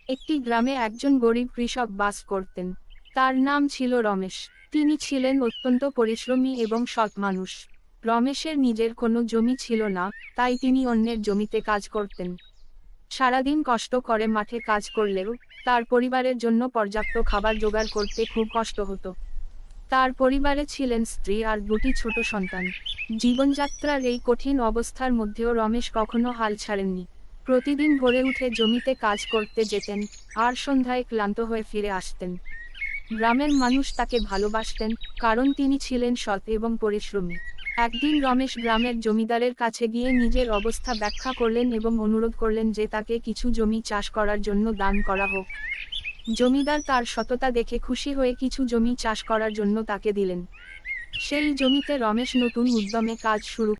একটি গ্রামে একজন গরিব কৃষক বাস করতেন। তার নাম ছিল রমেশ। তিনি ছিলেন অত্যন্ত পরিশ্রমী এবং সৎ মানুষ। রমেশের নিজের কোনো জমি ছিল না, তাই তিনি অন্যের জমিতে কাজ করতেন। সারাদিন কষ্ট করে মাঠে কাজ করলেও তার পরিবারের জন্য পর্যাপ্ত খাবার জোগাড় করতে খুব কষ্ট হতো। তার পরিবারে ছিলেন স্ত্রী আর দুটি ছোট সন্তান। জীবনযাত্রার এই কঠিন অবস্থার মধ্যেও রমেশ কখনো হাল ছাড়েননি। প্রতিদিন ভোরে উঠে জমিতে কাজ করতে যেতেন, আর সন্ধ্যায় ক্লান্ত হয়ে ফিরে আসতেন। গ্রামের মানুষ তাকে ভালোবাসতেন, কারণ তিনি ছিলেন সৎ এবং পরিশ্রমী। একদিন রমেশ গ্রামের জমিদারের কাছে গিয়ে নিজের অবস্থা ব্যাখ্যা করলেন এবং অনুরোধ করলেন যে তাকে কিছু জমি চাষ করার জন্য দান করা হোক। জমিদার তার সততা দেখে খুশি হয়ে কিছু জমি চাষ করার জন্য তাকে দিলেন। সেই জমিতে রমেশ নতুন উদ্যমে কাজ শুরু